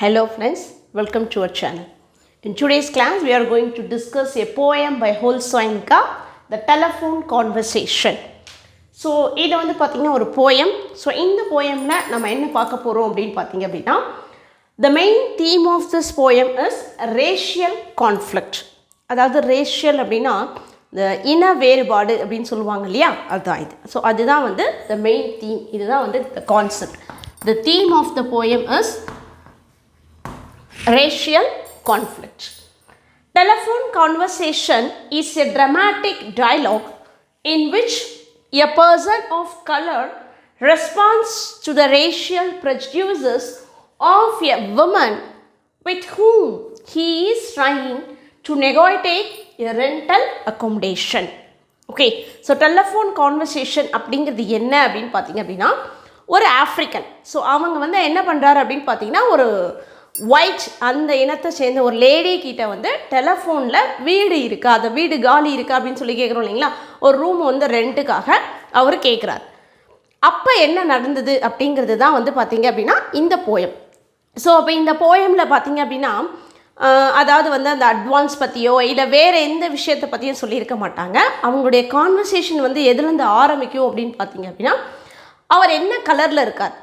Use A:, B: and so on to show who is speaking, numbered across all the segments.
A: Hello friends, welcome to our channel. In today's class, we are going to discuss a poem by Wole Soyinka, The Telephone Conversation. So, இது வந்து பாத்தீங்கன்னா ஒரு poem. So, இந்த poemல நம்ம என்ன பார்க்க போறோம் அப்படினு பாத்தீங்க அப்படினா, the main theme of this poem is racial conflict. அதாவது racial அப்படினா the இன வேறுபாடு அப்படினு சொல்லுவாங்க இல்லையா, அதுதான் இது. So, அதுதான் வந்து the main theme. இதுதான் வந்து the concept. The theme of the poem is racial conflict. Telephone conversation is a dramatic dialogue in which a person of color responds to the racial prejudices of a woman with whom he is trying to negotiate a rental accommodation. Okay, so telephone conversation அப்படிங்கிறது என்ன அப்படின்னு பார்த்தீங்க அப்படின்னா, ஒரு African. So அவங்க வந்து என்ன பண்ணுறாரு அப்படின்னு பார்த்தீங்கன்னா, ஒரு ஒயிட் அந்த இனத்தை சேர்ந்த ஒரு லேடி கிட்ட வந்து டெலஃபோனில் வீடு இருக்கா, அந்த வீடு காலி இருக்கா அப்படின்னு சொல்லி கேட்குறோம் இல்லைங்களா, ஒரு ரூம் வந்து ரெண்ட்டுக்காக அவர் கேட்குறாரு. அப்போ என்ன நடந்தது அப்படிங்கிறது தான் வந்து பார்த்திங்க அப்படின்னா இந்த போயம். ஸோ அப்போ இந்த போயமில் பார்த்திங்க அப்படின்னா, அதாவது வந்து அந்த அட்வான்ஸ் பற்றியோ இல்லை வேறு எந்த விஷயத்தை பற்றியும் சொல்லியிருக்க மாட்டாங்க. அவங்களுடைய கான்வர்சேஷன் வந்து எதுலேருந்து ஆரம்பிக்கும் அப்படின்னு பார்த்திங்க அப்படின்னா, அவர் என்ன கலரில் இருக்கார்.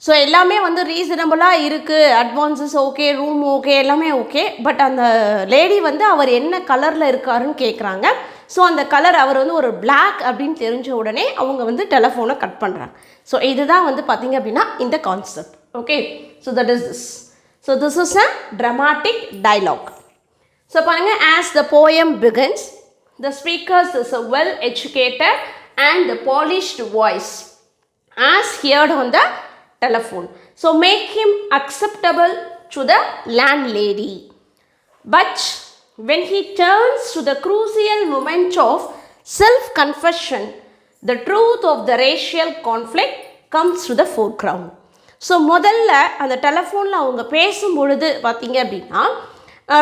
A: ஸோ எல்லாமே வந்து ரீசனபிளாக இருக்குது, அட்வான்ஸஸ் ஓகே, ரூம் ஓகே, எல்லாமே ஓகே. பட் அந்த லேடி வந்து அவர் என்ன கலரில் இருக்காருன்னு கேட்குறாங்க. ஸோ அந்த கலர் அவர் வந்து ஒரு பிளாக் அப்படின்னு தெரிஞ்ச உடனே அவங்க வந்து டெலஃபோனை கட் பண்ணுறாங்க. ஸோ இதுதான் வந்து பார்த்திங்க அப்படின்னா இந்த concept. Okay, so that is this. So this is a dramatic dialogue. So பாருங்கள், as the poem begins, the speakers is a well educated and polished voice as heard on the telephone. So make him acceptable to the landlady. But when he turns to the crucial moment of self-confession, the truth of the racial conflict comes to the foreground. So முதல்ல அந்த டெலஃபோனில் அவங்க பேசும் பொழுது பார்த்தீங்க அப்படின்னா,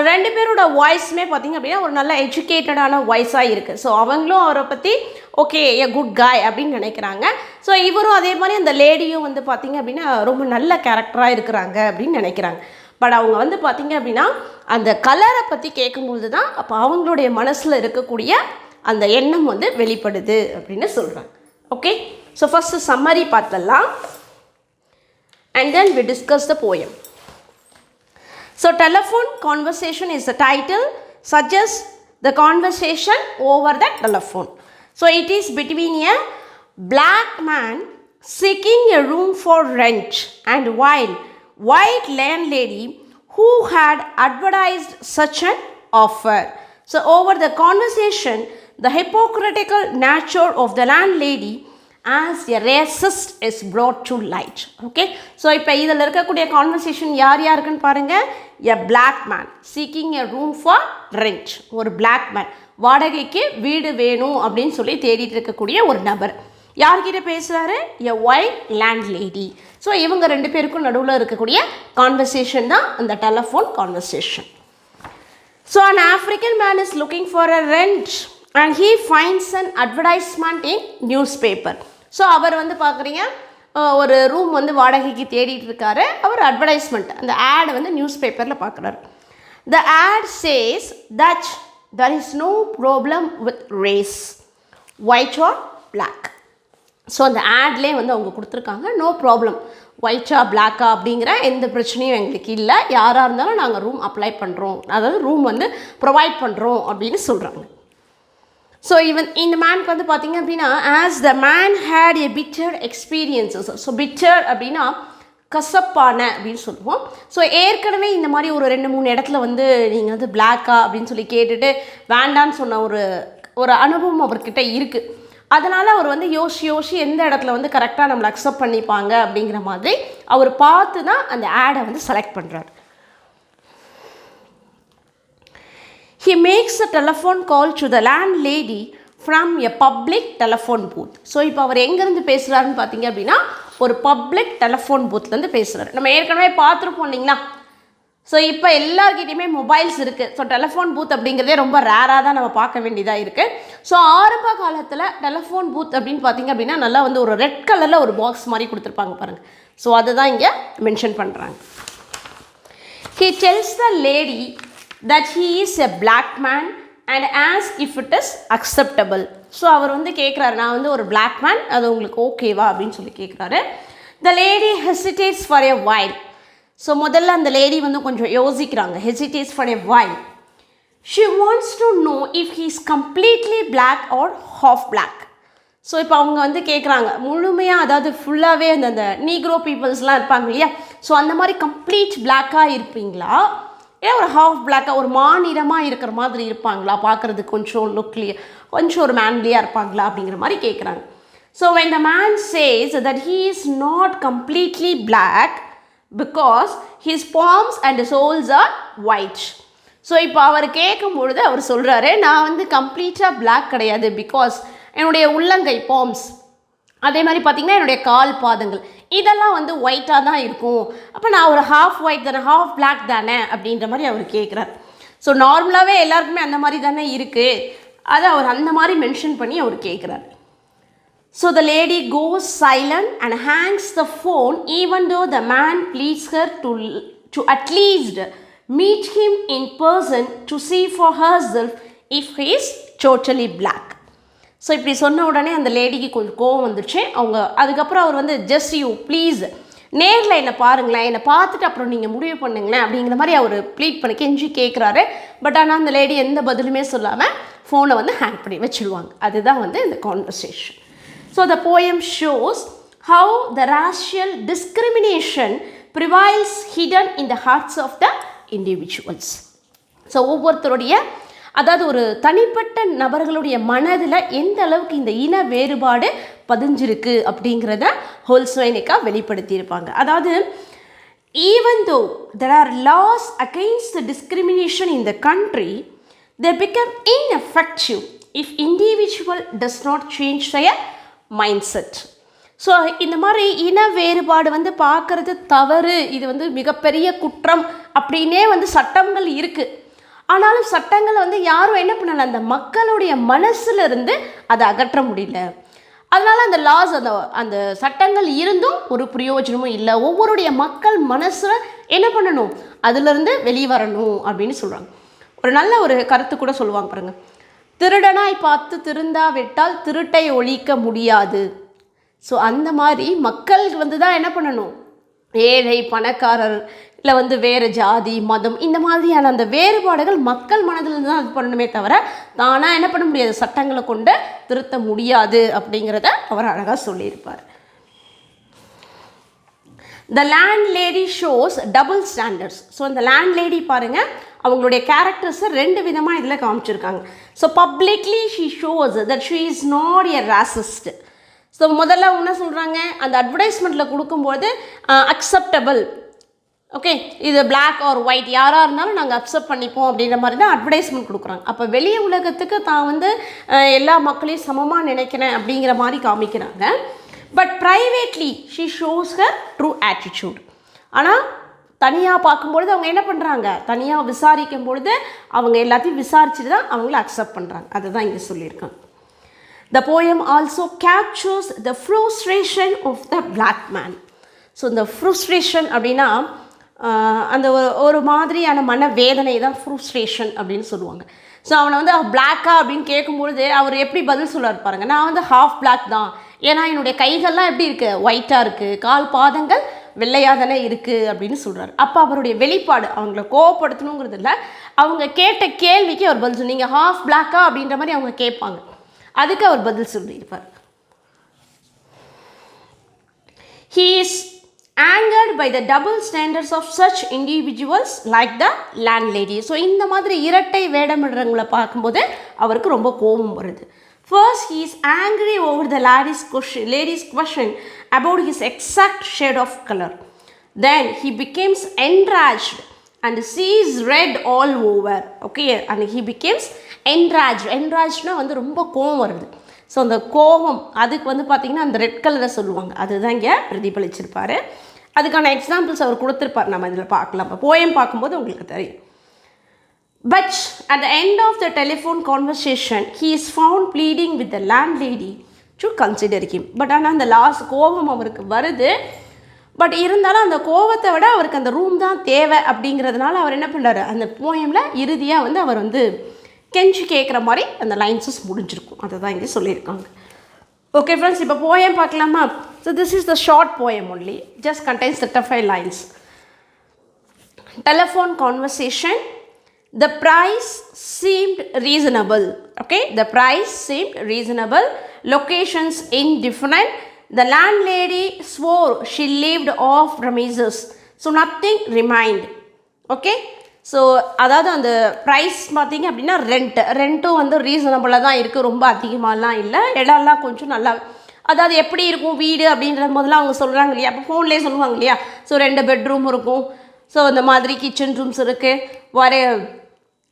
A: ரெண்டு பேரோட வாய்ஸுமே பார்த்திங்க அப்படின்னா ஒரு நல்ல எஜுகேட்டடான வாய்ஸாக இருக்குது. ஸோ அவங்களும் அவரை பற்றி ஓகே எ குட் காய் அப்படின்னு நினைக்கிறாங்க. ஸோ இவரும் அதே மாதிரி அந்த லேடியும் வந்து பார்த்திங்க அப்படின்னா ரொம்ப நல்ல கேரக்டராக இருக்கிறாங்க அப்படின்னு நினைக்கிறாங்க. பட் அவங்க வந்து பார்த்திங்க அப்படின்னா அந்த கலரை பற்றி கேட்கும்பொழுது தான் அப்போ அவங்களுடைய மனசில் இருக்கக்கூடிய அந்த எண்ணம் வந்து வெளிப்படுது அப்படின்னு சொல்கிறாங்க. ஓகே, ஸோ ஃபஸ்ட்டு சம்மரி பார்த்துடலாம் and then we discuss the poem. So telephone conversation is the title, suggests the conversation over the telephone. So it is between a black man seeking a room for rent and white landlady who had advertised such an offer. So over the conversation, the hypocritical nature of the landlady as a racist is brought to light. Okay, so இப்போ இதில் இருக்கக்கூடிய conversation யார் யாருக்குன்னு பாருங்கள். a black man seeking a room for rent, ஒரு black man வாடகைக்கு வீடு வேணும் அப்படின்னு சொல்லி தேடிட்டு இருக்கக்கூடிய ஒரு நபர் யார்கிட்ட பேசுகிறாரு, a white landlady. ஸோ இவங்க ரெண்டு பேருக்கும் நடுவில் இருக்கக்கூடிய கான்வர்சேஷன் தான் அந்த telephone conversation. So an African man is looking for a rent and he finds an advertisement in newspaper. So அவர் வந்து பார்க்குறீங்க ஒரு ரூம் வந்து வாடகைக்கு தேடிட்டு இருக்காரு. அவர் அட்வர்டைஸ்மெண்ட் அந்த ஆட் வந்து நியூஸ் பேப்பரில் பார்க்குறாரு. The ad says that there is no problem with race, white or black. So அந்த ஆட்லேயே வந்து அவங்க கொடுத்துருக்காங்க நோ ப்ராப்ளம், ஒயிட்டா பிளாக்கா அப்படிங்கிற எந்த பிரச்சனையும் எங்களுக்கு இல்லை, யாராக இருந்தாலும் நாங்கள் ரூம் அப்ளை பண்ணுறோம், அதாவது ரூம் வந்து ப்ரொவைட் பண்ணுறோம் அப்படின்னு சொல்கிறாங்க. ஸோ ஈவன் இந்த மேனுக்கு வந்து பார்த்திங்க அப்படின்னா, as the man had a bitter experiences. So bitter அப்படின்னா கசப்பான அப்படின்னு சொல்லுவோம். ஸோ ஏற்கனவே இந்த மாதிரி ஒரு 2-3 இடத்துல வந்து நீங்கள் வந்து பிளாக்கா அப்படின்னு சொல்லி கேட்டுட்டு வேண்டான்னு சொன்ன ஒரு அனுபவம் அவர்கிட்ட இருக்குது. அதனால் அவர் வந்து யோசி எந்த இடத்துல வந்து கரெக்டாக நம்மளை அக்செப்ட் பண்ணிப்பாங்க அப்படிங்கிற மாதிரி அவர் பார்த்து தான் அந்த ஆடை வந்து செலக்ட் பண்ணுறாரு. He makes a telephone call to the landlady from a public telephone booth. So இப்போ அவர் எங்கேருந்து பேசுகிறாருன்னு பார்த்தீங்க அப்படின்னா ஒரு பப்ளிக் டெலஃபோன் பூத்லேருந்து பேசுகிறாரு. நம்ம ஏற்கனவே பார்த்துருப்போம் இல்லைங்களா. ஸோ இப்போ எல்லார்கிட்டையுமே மொபைல்ஸ் இருக்குது. ஸோ டெலஃபோன் பூத் அப்படிங்கிறதே ரொம்ப ரேராக தான் நம்ம பார்க்க வேண்டியதாக இருக்குது. ஸோ ஆரம்ப காலத்தில் டெலஃபோன் பூத் அப்படின்னு பார்த்திங்க அப்படின்னா நல்லா வந்து ஒரு ரெட் கலரில் ஒரு பாக்ஸ் மாதிரி கொடுத்துருப்பாங்க பாருங்கள். ஸோ அதை தான் இங்கே மென்ஷன் பண்ணுறாங்க. He tells the lady that he is a black man and asks if it is acceptable. So அவர் வந்து கேட்குறாரு, நான் வந்து ஒரு black man, அது உங்களுக்கு ஓகேவா அப்படின்னு சொல்லி கேட்குறாரு. The lady hesitates for a while. So முதல்ல அந்த லேடி வந்து கொஞ்சம் யோசிக்கிறாங்க. hesitates for a while. She wants to know if he is completely black or half black. So இப்போ அவங்க வந்து கேட்குறாங்க, முழுமையாக அதாவது ஃபுல்லாகவே அந்த நீக்ரோ பீப்புள்ஸ்லாம் இருப்பாங்க இல்லையா, ஸோ அந்த மாதிரி கம்ப்ளீட் பிளாக்காக இருப்பீங்களா, ஏன் ஒரு ஹாஃப் பிளாக்காக ஒரு மாநிறமாக இருக்கிற மாதிரி இருப்பாங்களா, பார்க்குறதுக்கு கொஞ்சம் லுக்லியே கொஞ்சம் ஒரு மேன்லியாக இருப்பாங்களா அப்படிங்கிற மாதிரி கேட்குறாங்க. So when the man says that he is not completely black because his palms and soles are white. So இப்போ அவர் கேட்கும்பொழுது அவர் சொல்கிறாரு, நான் வந்து கம்ப்ளீட்டாக பிளாக் கிடையாது, பிகாஸ் என்னுடைய உள்ளங்கை பாம்ஸ், அதே மாதிரி பார்த்திங்கன்னா என்னுடைய கால் பாதங்கள் இதெல்லாம் வந்து ஒயிட்டாக தான் இருக்கும், அப்போ நான் ஒரு ஹாஃப் ஒயிட் தானே, ஹாஃப் பிளாக் தானே அப்படின்ற மாதிரி அவர் கேட்குறார். ஸோ நார்மலாகவே எல்லாருக்குமே அந்த மாதிரி தானே இருக்குது, அதை அவர் அந்த மாதிரி மென்ஷன் பண்ணி அவர் கேட்குறார். So the lady goes silent and hangs the phone even though the man pleas her to at least meet him in person to see for herself if he is totally black. So இப்படி சொன்ன உடனே அந்த லேடிக்கு கொஞ்சம் கோவம் வந்துடுச்சு. அவங்க அதுக்கப்புறம் அவர் வந்து ஜஸ்ட் யூ ப்ளீஸ் நேரில் என்னை பாருங்களேன், என்னை பார்த்துட்டு அப்புறம் நீங்கள் முடிவு பண்ணுங்களேன் அப்படிங்கிற மாதிரி அவர் ப்ளீட் பண்ணி கெஞ்சி கேட்குறாரு. பட் ஆனால் அந்த லேடி எந்த பதிலுமே சொல்லாமல் ஃபோனை வந்து ஹேங் பண்ணி வச்சுடுவாங்க. அதுதான் வந்து இந்த conversation. So the poem shows how the racial discrimination prevails hidden in the hearts of the individuals. So ஒவ்வொருத்தருடைய அதாவது ஒரு தனிப்பட்ட நபர்களுடைய மனதில் எந்த அளவுக்கு இந்த இன வேறுபாடு பதிஞ்சிருக்கு அப்படிங்கிறத ஹோல் சோயினிகா வெளிப்படுத்தியிருப்பாங்க. அதாவது even though there are laws against the discrimination in the country, they become ineffective if individual does not change their mindset. So இந்த மாதிரி இன வேறுபாடு வந்து பார்க்குறது தவறு, இது வந்து மிகப்பெரிய குற்றம் அப்படின்னே வந்து சட்டங்கள் இருக்குது. ஆனாலும் சட்டங்களை வந்து யாரும் என்ன பண்ணலை, அந்த மக்களுடைய மனசில் இருந்து அதை அகற்ற முடியல. அதனால் அந்த லாஸ் அந்த சட்டங்கள் இருந்தும் ஒரு பிரயோஜனமும் இல்லை. ஒவ்வொருடைய மக்கள் மனசில் என்ன பண்ணணும், அதிலிருந்து வெளியே வரணும் அப்படின்னு சொல்கிறாங்க. ஒரு நல்ல ஒரு கருத்து கூட சொல்லுவாங்க பாருங்கள், திருடனாய் பார்த்து திருந்தாவிட்டால் திருட்டை ஒழிக்க முடியாது. ஸோ அந்த மாதிரி மக்கள் வந்து தான் என்ன பண்ணணும், ஏழை பணக்காரர் இல்லை வந்து வேறு ஜாதி மதம் இந்த மாதிரியான அந்த வேறுபாடுகள் மக்கள் மனதில் தான் அது பண்ணணுமே தவிர தானாக என்ன பண்ண முடியாது, சட்டங்களை கொண்டு திருத்த முடியாது அப்படிங்கிறத அவர் அழகாக சொல்லியிருப்பார். The land lady shows double standards. So இந்த லேண்ட் லேடி பாருங்கள், அவங்களுடைய கேரக்டர்ஸை ரெண்டு விதமாக இதில் காமிச்சிருக்காங்க. So publicly she shows that she is not a racist. So முதல்ல என்ன சொல்கிறாங்க, அந்த அட்வர்டைஸ்மெண்ட்டில் கொடுக்கும்போது அக்செப்டபிள், ஓகே இது பிளாக் ஆர் ஒயிட் யாராக இருந்தாலும் நாங்கள் அக்செப்ட் பண்ணிப்போம் அப்படின்ற மாதிரி தான் அட்வர்டைஸ்மெண்ட் கொடுக்குறாங்க. அப்போ வெளியே உலகத்துக்கு தான் வந்து எல்லா மக்களையும் சமமாக நினைக்கிறேன் அப்படிங்கிற மாதிரி காமிக்கிறாங்க. But privately she shows her true attitude. ஆனால் தனியாக பார்க்கும்பொழுது அவங்க என்ன பண்ணுறாங்க, தனியாக விசாரிக்கும் பொழுது அவங்க எல்லாத்தையும் விசாரிச்சுட்டு தான் அவங்கள அக்செப்ட் பண்ணுறாங்க. அதை தான் இங்கே சொல்லியிருக்காங்க. The poem also captures the frustration of the black man. So இந்த ஃப்ரூஸ்ட்ரேஷன் அப்படின்னா அந்த ஒரு மாதிரியான மனவேதனை தான் ஃப்ரூஸ்ட்ரேஷன் அப்படின்னு சொல்லுவாங்க. ஸோ அவனை வந்து பிளாக்கா அப்படின்னு கேட்கும்பொழுது அவர் எப்படி பதில் சொல்லுவார் பாருங்கள், நான் வந்து ஹாஃப் பிளாக் தான், ஏன்னா என்னுடைய கைகள்லாம் எப்படி இருக்குது, ஒயிட்டாக இருக்குது, கால் பாதங்கள் வெள்ளையாக தானே இருக்குது அப்படின்னு சொல்கிறார். அப்போ அவருடைய வெளிப்பாடு அவங்கள கோவப்படுத்தணுங்கிறது இல்லை, அவங்க கேட்ட கேள்விக்கு அவர் பதில் சொல்லி, நீங்கள் ஹாஃப் பிளாக்கா அப்படின்ற மாதிரி அவங்க கேட்பாங்க, அதுக்கு அவர் பதில் சொல்லியிருப்பார். He is angered by the double standards of such individuals like the landlady. So இந்த மாதிரி இரட்டை வேடமிடுறவங்களை பார்க்கும்போது அவருக்கு ரொம்ப கோபம் வருது. First, he is angry over the lady's question about his exact shade of color. Then he becomes enraged and sees red all over. Okay, and he becomes enraged. Enragedனா வந்து ரொம்ப கோபம் வருது. ஸோ அந்த கோபம் அதுக்கு வந்து பார்த்திங்கன்னா அந்த ரெட் கலரை சொல்லுவாங்க, அதுதான் இங்கே பிரதிபலிச்சிருப்பார். அதுக்கான எக்ஸாம்பிள்ஸ் அவர் கொடுத்துருப்பார், நம்ம இதில் பார்க்கலாம். இப்போ போயம் பார்க்கும்போது உங்களுக்கு தெரியும். But at the end of the telephone conversation he is found bleeding with the land lady to consider him. But ஆனால் அந்த லாஸ்ட் கோபம் அவருக்கு வருது, பட் இருந்தாலும் அந்த கோவத்தை விட அவருக்கு அந்த ரூம் தான் தேவை அப்படிங்கிறதுனால அவர் என்ன பண்ணுறாரு, அந்த போயமில் இறுதியாக வந்து அவர் வந்து கெஞ்சி கேட்குற மாதிரி அந்த லைன்ஸஸ் முடிஞ்சிருக்கும். அதை தான் இங்கே சொல்லியிருக்காங்க. ஓகே ஃப்ரெண்ட்ஸ், இப்போ போயம் பார்க்கலாமா? So this is the short poem only, just contains 35 lines. Telephone conversation. The price seemed reasonable. Okay, the price seemed reasonable. Locations indifferent. The landlady swore she lived off premises, so nothing remained. Okay, so அதாவது அந்த price பார்த்திங்க அப்படின்னா ரெண்ட்டும் வந்து ரீசனபிளாக தான் இருக்குது, ரொம்ப அதிகமாகலாம் இல்லை, இடம்லாம் கொஞ்சம் நல்லா, அதாவது எப்படி இருக்கும் வீடு அப்படின்ற முதல்ல அவங்க சொல்கிறாங்க இல்லையா, அப்போ ஃபோன்லேயே சொல்லுவாங்க இல்லையா. ஸோ 2 பெட்ரூம் இருக்கும், ஸோ இந்த மாதிரி கிச்சன் ரூம்ஸ் இருக்குது,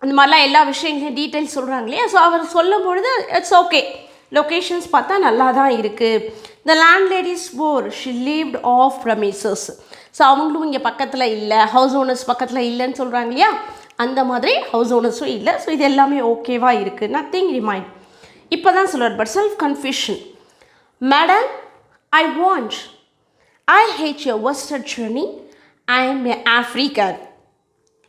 A: அந்த மாதிரிலாம் எல்லா விஷயங்களையும் டீட்டெயில்ஸ் சொல்கிறாங்க இல்லையா. ஸோ அவர் சொல்லும் பொழுது இட்ஸ் ஓகே, லொக்கேஷன்ஸ் பார்த்தா நல்லா தான் இருக்குது. The landlady's swore she lived off premises. So அவங்களும் இங்கே பக்கத்தில் இல்லை, ஹவுஸ் ஓனர்ஸ் பக்கத்தில் இல்லைன்னு சொல்கிறாங்க இல்லையா, அந்த மாதிரி ஹவுஸ் ஓனர்ஸும் இல்லை. ஸோ இது எல்லாமே ஓகேவாக இருக்குது, நத்திங் ரிமைண்ட். இப்போ தான் சொல்கிறார், but self confusion. Madam, I want, I hate your western journey, I am a African.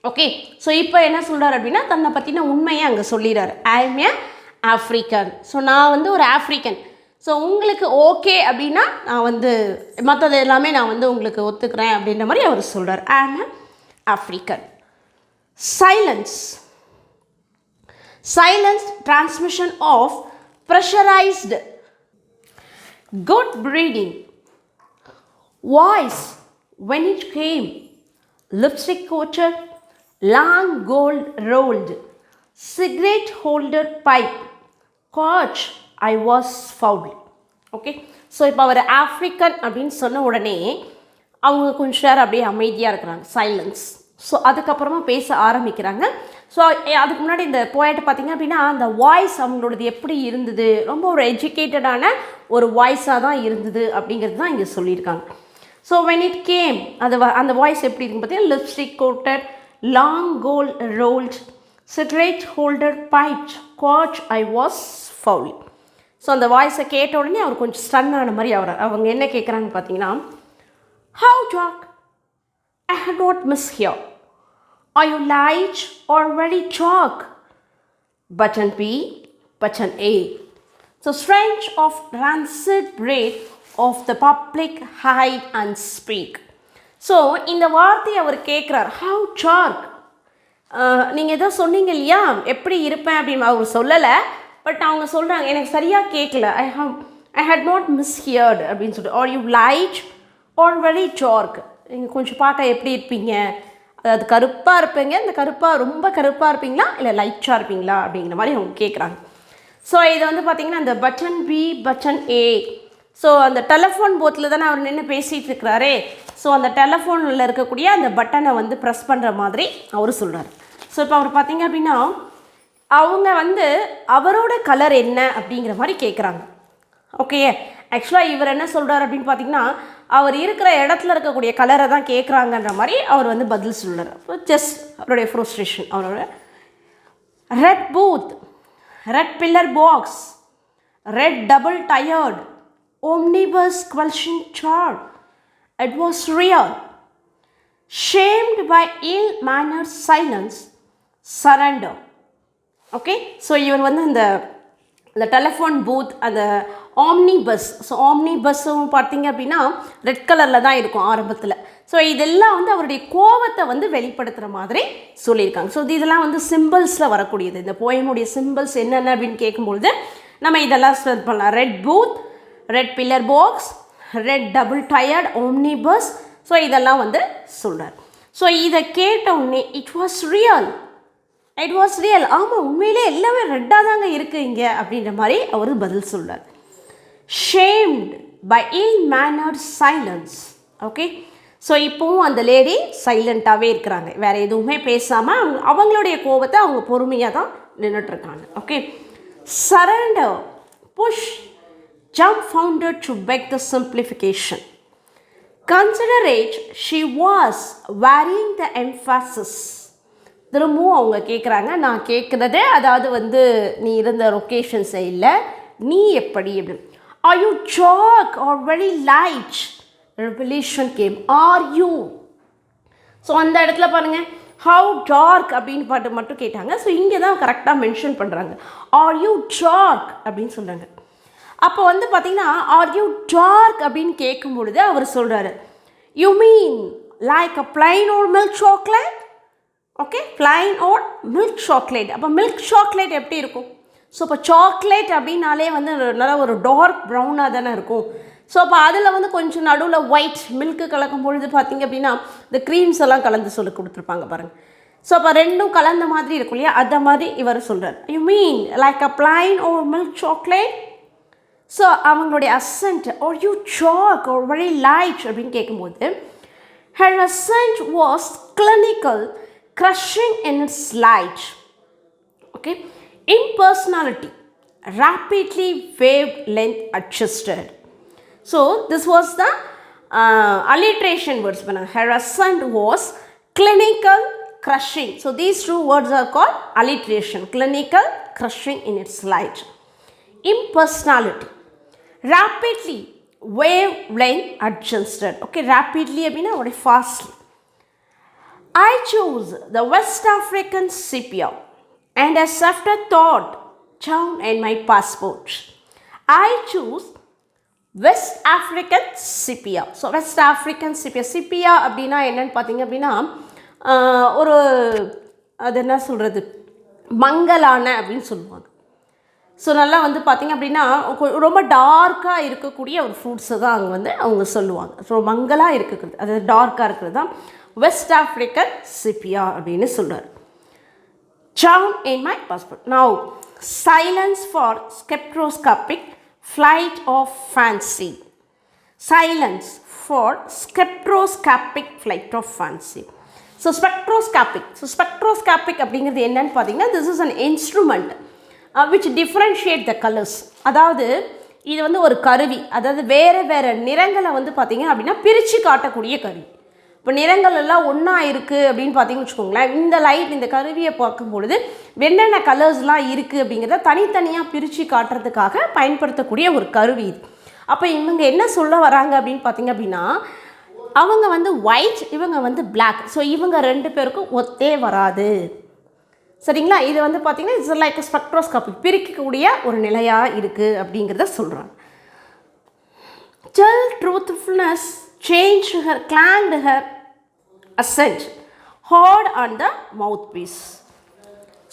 A: Okay, so இப்போ என்ன சொல்கிறார் அப்படின்னா தன்னை பற்றின உண்மையை அங்கே சொல்லிடுறார். I am a African. So நான் வந்து ஒரு ஆஃப்ரிக்கன். ஸோ உங்களுக்கு ஓகே அப்படின்னா நான் வந்து மற்றது எல்லாமே நான் வந்து உங்களுக்கு ஒத்துக்கிறேன் அப்படின்ற மாதிரி அவர் சொல்கிறார். I am a African. Silence. Silence transmission of pressurised good breeding voice when it came, lipstick coated, long gold rolled, cigarette holder pipe, couch, I was foul. Okay, so இப்போ அவர் ஆஃப்ரிக்கன் அப்படின்னு சொன்ன உடனே அவங்க கொஞ்சம் நேரம் அப்படியே அமைதியாக இருக்கிறாங்க, சைலன்ஸ். ஸோ அதுக்கப்புறமா பேச ஆரம்பிக்கிறாங்க. ஸோ அதுக்கு முன்னாடி இந்த போய்ட்டு பார்த்திங்க அப்படின்னா அந்த வாய்ஸ் அவங்களோடது எப்படி இருந்தது, ரொம்ப ஒரு எஜுகேட்டடான ஒரு வாய்ஸாக தான் இருந்தது அப்படிங்கிறது தான் இங்கே சொல்லியிருக்காங்க. ஸோ when it came, அந்த வாய்ஸ் எப்படி இருக்குன்னு பார்த்தீங்கன்னா, lipstick coated, long gold rolled, cigarette holder pipe, couch, I was foul. So அந்த வாய்ஸை கேட்ட உடனே அவர் கொஞ்சம் ஸ்டன் ஆன மாதிரி அவங்க என்ன கேட்குறாங்க பார்த்தீங்கன்னா, how dark, I had not miss here, are you light or very dark, button B, button A, so strange of rancid breath of the public hide and speak. So இந்த வார்த்தையை அவர் கேட்குறார், how dark, நீங்கள் எதோ சொன்னீங்க இல்லையா எப்படி இருப்பேன் அப்படின்னு அவர் சொல்லலை, பட் அவங்க சொல்கிறாங்க எனக்கு சரியாக கேட்கல, ஐ ஹேட் நாட் மிஸ்ஹியர்டு அப்படின்னு சொல்லிட்டு, are you light or very dark, நீங்கள் கொஞ்சம் பார்க்க எப்படி இருப்பீங்க, அதாவது கருப்பாக இருப்பீங்க, இந்த ரொம்ப கருப்பாக இருப்பீங்களா இல்லை லைட்டாக இருப்பீங்களா அப்படிங்கிற மாதிரி அவங்க கேட்குறாங்க. ஸோ இது வந்து பார்த்திங்கன்னா இந்த பட்டன் பி, பட்டன் ஏ, ஸோ அந்த டெலிஃபோன் போத்தில் தானே அவர் நின்று பேசிகிட்டு இருக்கிறாரே, ஸோ அந்த டெலிஃபோனில் இருக்கக்கூடிய அந்த பட்டனை வந்து ப்ரெஸ் பண்ணுற மாதிரி அவர் சொல்கிறார். ஸோ இப்போ அவர் பார்த்திங்க அப்படின்னா அவங்க வந்து அவரோட கலர் என்ன அப்படிங்கிற மாதிரி கேட்குறாங்க. ஓகே, ஆக்சுவலாக இவர் என்ன சொல்கிறார் அப்படின்னு பார்த்தீங்கன்னா அவர் இருக்கிற இடத்துல இருக்கக்கூடிய கலரை தான் கேட்குறாங்கன்ற மாதிரி அவர் வந்து பதில் சொல்கிறார். ஜஸ்ட் அவருடைய ஃப்ரஸ்ட்ரேஷன். அவரோட red booth, red pillar box, red double tired, omnibus question chart, it was real, shamed by ill-mannered silence, surrender. Okay, so இவர் வந்து அந்த டெலிஃபோன் பூத், அந்த ஆம்னி பஸ், ஸோ ஆம்னி பஸ்ஸும் பார்த்தீங்க அப்படின்னா ரெட் கலரில் தான் இருக்கும் ஆரம்பத்தில். ஸோ இதெல்லாம் வந்து அவருடைய கோபத்தை வந்து வெளிப்படுத்துகிற மாதிரி சொல்லியிருக்காங்க. ஸோ இதெல்லாம் வந்து சிம்பிள்ஸில் வரக்கூடியது. இந்த போயமுடைய சிம்பிள்ஸ் என்னென்ன அப்படின்னு கேட்கும்பொழுது நம்ம இதெல்லாம் ஸ்டார்ட் பண்ணலாம். Red booth, red pillar box, red double tired, omni bus, so இதெல்லாம் வந்து சொல்கிறார். ஸோ இதை கேட்ட உடனே it was real, it was real, ஆமாம் உண்மையிலே எல்லாமே ரெட்டாக தாங்க இருக்குது இங்கே அப்படின்ற மாதிரி அவர் பதில் சொல்கிறார். Shamed by ill-mannered silence. Okay, so இப்போவும் அந்த லேடி சைலண்ட்டாகவே இருக்கிறாங்க, வேறு எதுவுமே பேசாமல் அவங்களுடைய கோபத்தை அவங்க பொறுமையாக தான் நின்றுட்டுருக்காங்க. Okay, surrender, push, dumbfounded to beg the simplification. Considerate, she was varying the emphasis. திரும்பவும் அவங்க கேட்குறாங்க, நான் கேட்குறது அதாவது வந்து நீ இருந்த லொக்கேஷன்ஸை இல்லை, நீ எப்படி அப்படின்னு. Are you dark or very light? revelation came. Are you? So அந்த இடத்துல பாருங்கள், ஹவு டார்க் அப்படின்னு பாட்டு மட்டும் கேட்டாங்க. ஸோ இங்கே தான் கரெக்டாக மென்ஷன் பண்ணுறாங்க. ஆர் யூ டார்க் அப்படின்னு சொல்கிறாங்க. அப்போ வந்து பார்த்திங்கன்னா ஆர் யூ டார்க் அப்படின்னு கேட்கும் பொழுது அவர் சொல்கிறாரு, you mean like a plain or milk chocolate? Okay, plain or milk chocolate. அப்போ மில்க் சாக்லேட் எப்படி இருக்கும்? ஸோ இப்போ சாக்லேட் அப்படின்னாலே வந்து நல்லா ஒரு டார்க் ப்ரௌனாக தானே இருக்கும். ஸோ அப்போ அதில் வந்து கொஞ்சம் நடுவில் ஒயிட் மில்க்கு கலக்கும் பொழுது பார்த்திங்க அப்படின்னா இந்த க்ரீம்ஸ் எல்லாம் கலந்து சொல்லி கொடுத்துருப்பாங்க பாருங்கள். ஸோ அப்போ ரெண்டும் கலந்த மாதிரி இருக்கும் இல்லையா, அந்த மாதிரி இவர் சொல்கிறார். You mean like a plain or milk chocolate? So அவங்களுடைய அசன்ட் or you chalk or very light அப்படின்னு கேட்கும்போது her assent was clinical, crushing in its light. Okay, impersonality, rapidly wavelength adjusted. So this was the alliteration words. Her assent was clinical, crushing. So these two words are called alliteration. Clinical, crushing in its light. Impersonality, rapidly wavelength adjusted. Okay, rapidly abina or fastly. I chose the West African sepia and as afterthought down in my passport. I choose West African sepia. So West African sepia அப்படின்னா என்னென்னு பார்த்தீங்க அப்படின்னா ஒரு அது என்ன சொல்கிறது, மங்கலான அப்படின்னு சொல்லுவாங்க. ஸோ நல்லா வந்து பார்த்திங்க அப்படின்னா ரொம்ப டார்க்காக இருக்கக்கூடிய ஒரு ஃப்ரூட்ஸை தான் அங்கே வந்து அவங்க சொல்லுவாங்க. ஸோ மங்கலாக இருக்கிறது, அது டார்க்காக இருக்கிறது தான் வெஸ்ட் ஆஃப்ரிக்கன் சிப்பியா அப்படின்னு சொல்கிறார். Down in my passport. Now silence for spectroscopic flight of fancy. Silence for spectroscopic flight of fancy. So spectroscopic அப்படிங்கிறது என்னன்னு பார்த்தீங்கன்னா, this is an instrument which differentiate the colors. அதாவது இது வந்து ஒரு கருவி, அதாவது வேறு வேறு நிறங்களை வந்து பார்த்தீங்க அப்படின்னா பிரித்து காட்டக்கூடிய கருவி. இப்போ நிறங்கள் எல்லாம் ஒன்றா இருக்குது அப்படின்னு பார்த்தீங்கன்னு வச்சுக்கோங்களேன், இந்த லைட் இந்த கருவியை பார்க்கும்பொழுது என்னென்ன கலர்ஸ்லாம் இருக்குது அப்படிங்கிறத தனித்தனியாக பிரித்து காட்டுறதுக்காக பயன்படுத்தக்கூடிய ஒரு கருவி இது. அப்போ இவங்க என்ன சொல்ல வராங்க அப்படின்னு பார்த்தீங்க அப்படின்னா, அவங்க வந்து ஒயிட், இவங்க வந்து பிளாக். ஸோ இவங்க ரெண்டு பேருக்கும் ஒத்தே வராது, சரிங்களா? இது வந்து பார்த்திங்கன்னா இட்ஸ் லைக் ஸ்பெக்ட்ரோஸ்கோபிக், பிரிக்கக்கூடிய ஒரு நிலையாக இருக்குது அப்படிங்கிறத சொல்கிறாங்க. Tell truthfulness changed her, clanged her assent hard on the mouthpiece.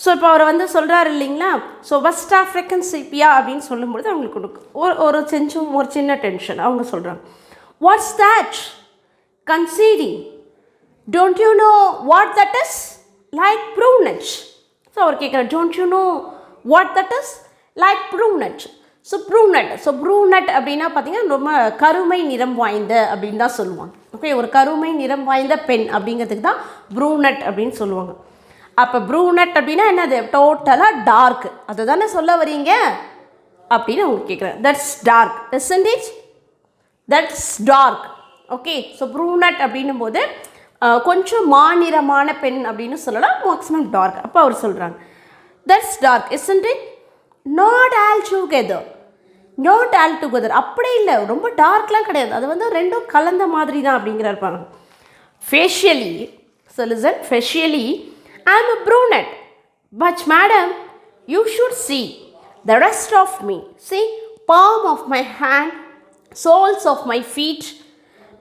A: So இப்போ அவர் வந்து சொல்கிறாரு இல்லைங்களா, ஸோ வெஸ்ட் ஆஃப்ரிக்கன் சிப்பியா அப்படின்னு சொல்லும்பொழுது அவங்களுக்கு ஒரு சின்ன டென்ஷன். அவங்க சொல்கிறாங்க, what's that conceding, don't you know what that is like brunette. So அவர் கேட்குறார், don't you know what that is like brunette. So brunette அப்படின்னா பார்த்திங்கன்னா ரொம்ப கருமை நிறம் வாய்ந்த அப்படின்னு தான் சொல்லுவாங்க. ஓகே, ஒரு கருமை நிறம் வாய்ந்த பெண் அப்படிங்கிறதுக்கு தான் ப்ரூனட் அப்படின்னு சொல்லுவாங்க. அப்போ ப்ரூனட் அப்படின்னா என்னது, டோட்டலாக டார்க், அதை தானே சொல்ல வரீங்க அப்படின்னு அவங்க கேட்குறேன். That's dark, isn't it? That's dark. Okay, so brunette அப்படின்னும் போது கொஞ்சம் மாநிறமான பெண் அப்படின்னு சொல்லலாம், மேக்ஸிமம் டார்க். அப்போ அவர் சொல்கிறாங்க, that's dark, isn't it? Not all together, not all together, அப்படி இல்லை, ரொம்ப டார்க்லாம் கிடையாது, அது வந்து ரெண்டும் கலந்த மாதிரி தான் அப்படிங்கிறார் பாருங்க. Facially, so listen, facially I am a brunette, but madam you should see the rest of me, see palm of my hand, soles of my feet.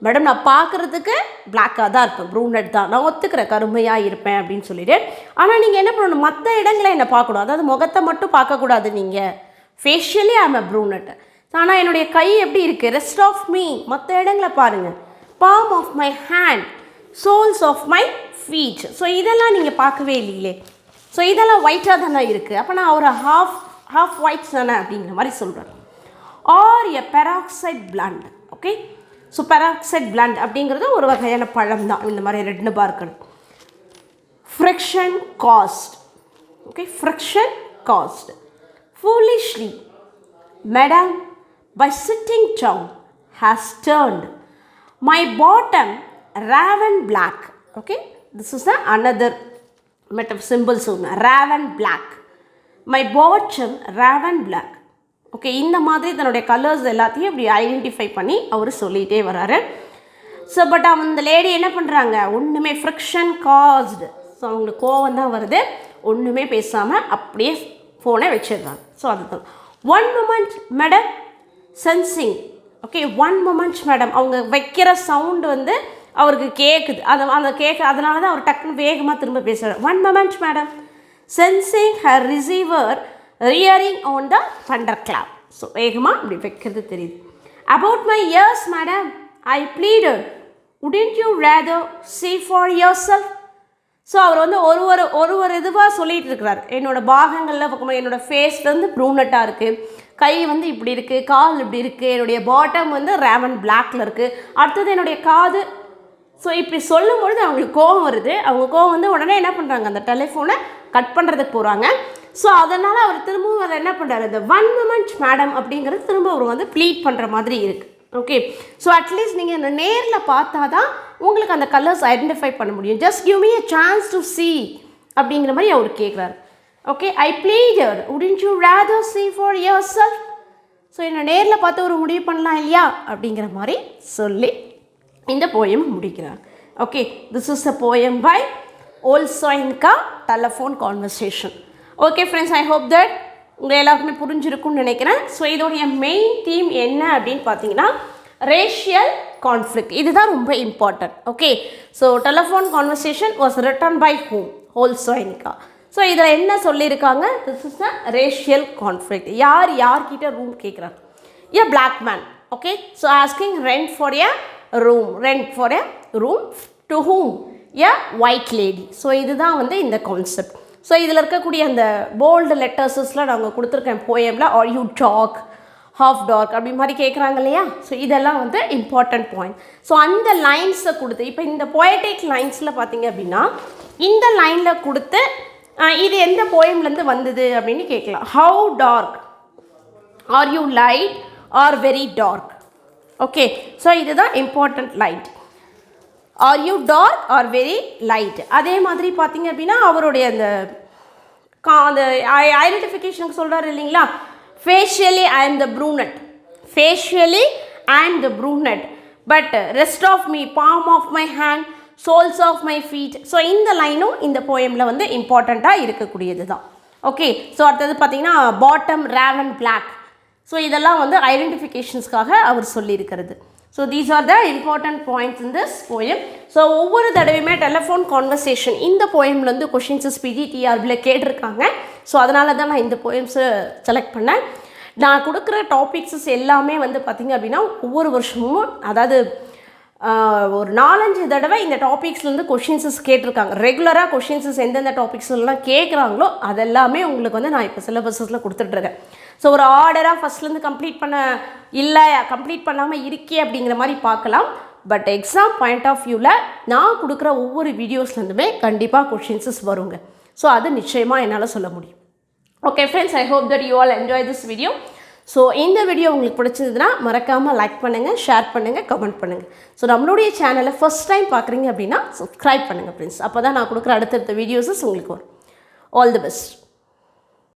A: Madam நான் பார்க்குறதுக்கு பிளாக்காக தான் இருப்பேன், ப்ரூனட் தான், நான் ஒத்துக்கிறேன் கருமையாக இருப்பேன் அப்படின்னு சொல்லிட்டு. ஆனால் நீங்கள் என்ன பண்ணணும், மற்ற இடங்களை என்ன பார்க்கணும், அதாவது முகத்தை மட்டும் பார்க்கக்கூடாது நீங்கள். ஃபேஷியலி ஐ எம் அ ப்ரூனட், ஆனால் என்னுடைய கை எப்படி இருக்குது, ரெஸ்ட் ஆஃப் மீ, மற்ற இடங்களை பாருங்கள், palm of my hand, soles of my feet. So இதெல்லாம் நீங்கள் பார்க்கவே இல்லையே, ஸோ இதெல்லாம் ஒயிட்டாக தானே இருக்குது, அப்போ நான் ஒரு ஹாஃப் ஒயிட்ஸ் தானே அப்படிங்கிற மாதிரி சொல்கிறேன். Or a peroxide blonde. Okay, so peroxide blonde அப்படிங்கிறது ஒரு வகையான பழம் தான், இந்த மாதிரி ரெட்னு பார்க்கணும். Friction caused. Okay, friction caused. Foolishly madam by sitting down has turned my bottom raven black. Okay, this is the another symbol soon, raven black, my bottom raven black. Okay, இந்த மாதிரி தன்னுடைய கலர்ஸ் எல்லாத்தையும் இப்படி identify பண்ணி அவர் சொல்லிகிட்டே வராரு. So but அந்த lady என்ன பண்ணுறாங்க, ஒன்றுமே ஃப்ரிக்ஷன் காஸ்டு. ஸோ அவங்களுக்கு கோவம் தான் வருது, ஒன்றுமே பேசாமல் அப்படியே ஃபோனை வச்சிடுறாங்க. ஸோ அதுதான் one moment madam sensing. Okay, one moment madam, அவங்க வைக்கிற சவுண்டு வந்து அவருக்கு கேட்குது, அந்த அதனால தான் அவர் டக்குன்னு வேகமாக திரும்ப பேசுகிறார். One moment madam sensing her receiver rearing on the thunder clap. So வேகமாக இப்படி வைக்கிறது தெரியுது. About my ears madam I pleaded wouldn't you rather see for yourself. So அவர் வந்து ஒரு இதுவாக சொல்லிகிட்டு இருக்கிறார். என்னோடய பாகங்களில் பார்க்கும்போது என்னோடய ஃபேஸ்லேருந்து ப்ரூனட்டாக இருக்குது, கை வந்து இப்படி இருக்குது, கால் இப்படி இருக்குது, என்னுடைய பாட்டம் வந்து ரேவன் பிளாக்கில் இருக்குது, அடுத்தது என்னுடைய காது. ஸோ இப்படி சொல்லும்பொழுது அவங்களுக்கு கோவம் வருது. அவங்க கோவம் வந்து உடனே என்ன பண்ணுறாங்க, அந்த டெலிஃபோனை கட் பண்ணுறதுக்கு போகிறாங்க. ஸோ அதனால் அவர் திரும்பவும் அதை என்ன பண்ணுறாரு, இந்த ஒன் மொமெண்ட் மேடம் அப்படிங்கிறது திரும்ப அவர் வந்து ப்ளீட் பண்ணுற மாதிரி இருக்குது. ஓகே, ஸோ அட்லீஸ்ட் நீங்கள் இந்த நேரில் பார்த்தா தான் உங்களுக்கு அந்த கலர்ஸ் ஐடென்டிஃபை பண்ண முடியும். Just give me a chance to see அப்படிங்கிற மாதிரி அவர் கேட்குறாரு. Okay, I pleaded wouldn't you rather see for yourself. So என்னை நேரில் பார்த்து ஒரு முடிவு பண்ணலாம் இல்லையா அப்படிங்கிற மாதிரி சொல்லி இந்த போயம் முடிக்கிறார். Okay, this is a poem by Wole Soyinka, telephone conversation. Okay friends, I hope that உங்கள் எல்லாருக்குமே புரிஞ்சிருக்கும்னு நினைக்கிறேன். ஸோ இதோடைய மெயின் தீம் என்ன அப்படின்னு பார்த்தீங்கன்னா ரேஷியல் கான்ஃப்ளிக்ட். இதுதான் ரொம்ப important. Okay, so telephone conversation was written by hmm, Wole Soyinka. So இதில் என்ன சொல்லியிருக்காங்க, this is a racial conflict. யார்கிட்ட ரூம் கேட்குறாங்க, a black man. Okay, so asking rent for a room to hmm, a white lady. So இதுதான் வந்து இந்த concept. So இதில் இருக்கக்கூடிய அந்த போல்டு லெட்டர்ஸஸ்லாம் நாங்கள் கொடுத்துருக்கேன் போயமில். Are you dark, half dark அப்படி மாதிரி கேட்குறாங்க இல்லையா. ஸோ இதெல்லாம் வந்து இம்பார்ட்டண்ட் பாயிண்ட். ஸோ அந்த லைன்ஸை கொடுத்து இப்போ இந்த பொயட்டிக் லைன்ஸில் பார்த்தீங்க அப்படின்னா இந்த லைனில் கொடுத்து இது எந்த போயம்லேருந்து வந்தது அப்படின்னு கேட்கலாம். How dark, are you light or very dark. Okay, so இதுதான் important light. Are you dark or very light. அதே மாதிரி பார்த்தீங்க அப்படின்னா அவருடைய அந்த ஐடென்டிஃபிகேஷனுக்கு சொல்கிறாரு இல்லைங்களா, facially I am the brunette, facially I am the brunette, but rest of me palm of my hand, soles of my feet. So இந்த லைனும் இந்த போயமில் வந்து இம்பார்ட்டண்ட்டாக இருக்கக்கூடியது தான். ஓகே, ஸோ அடுத்தது பார்த்தீங்கன்னா பாட்டம் ரேவன் பிளாக். ஸோ இதெல்லாம் வந்து ஐடென்டிஃபிகேஷன்ஸ்க்காக அவர் சொல்லியிருக்கிறது. So these are the important points in this poem. So ஒவ்வொரு தடவையுமே டெலிஃபோன் கான்வர்சேஷன் இந்த போயம்லேருந்து கொஷின்ஸஸ் PGTRBயில் கேட்டிருக்காங்க. ஸோ அதனால தான் நான் இந்த போயம்ஸை செலக்ட் பண்ணேன். நான் கொடுக்குற டாபிக்ஸஸ் எல்லாமே வந்து பார்த்திங்க அப்படின்னா ஒவ்வொரு வருஷமும், அதாவது ஒரு 4-5 தடவை இந்த டாபிக்ஸ்லேருந்து கொஷின்ஸஸ் கேட்டிருக்காங்க. ரெகுலராக கொஷின்ஸஸ் எந்தெந்த டாபிக்ஸ்லாம் கேட்குறாங்களோ அதெல்லாமே உங்களுக்கு வந்து நான் இப்போ சிலபஸஸில் கொடுத்துட்ருக்கேன். ஸோ ஒரு ஆர்டராக ஃபஸ்ட்லேருந்து கம்ப்ளீட் பண்ணாமல் இருக்கே அப்படிங்கிற மாதிரி பார்க்கலாம். பட் எக்ஸாம் பாயிண்ட் ஆஃப் வியூவில் நான் கொடுக்குற ஒவ்வொரு வீடியோஸ்லேருந்துமே கண்டிப்பாக கொஷின்ஸஸ் வருங்க. ஸோ அது நிச்சயமாக என்னால் சொல்ல முடியும். Okay friends, I hope that you all enjoy this video. So இந்த வீடியோ உங்களுக்கு பிடிச்சதுன்னா மறக்காமல் லைக் பண்ணுங்கள், ஷேர் பண்ணுங்கள், கமெண்ட் பண்ணுங்கள். ஸோ நம்மளுடைய சேனலை ஃபஸ்ட் டைம் பார்க்குறீங்க அப்படின்னா சப்ஸ்கிரைப் பண்ணுங்கள் ஃப்ரெண்ட்ஸ். அப்போ தான் நான் கொடுக்குற அடுத்தடுத்த வீடியோஸஸ் உங்களுக்கு வரும். All the best.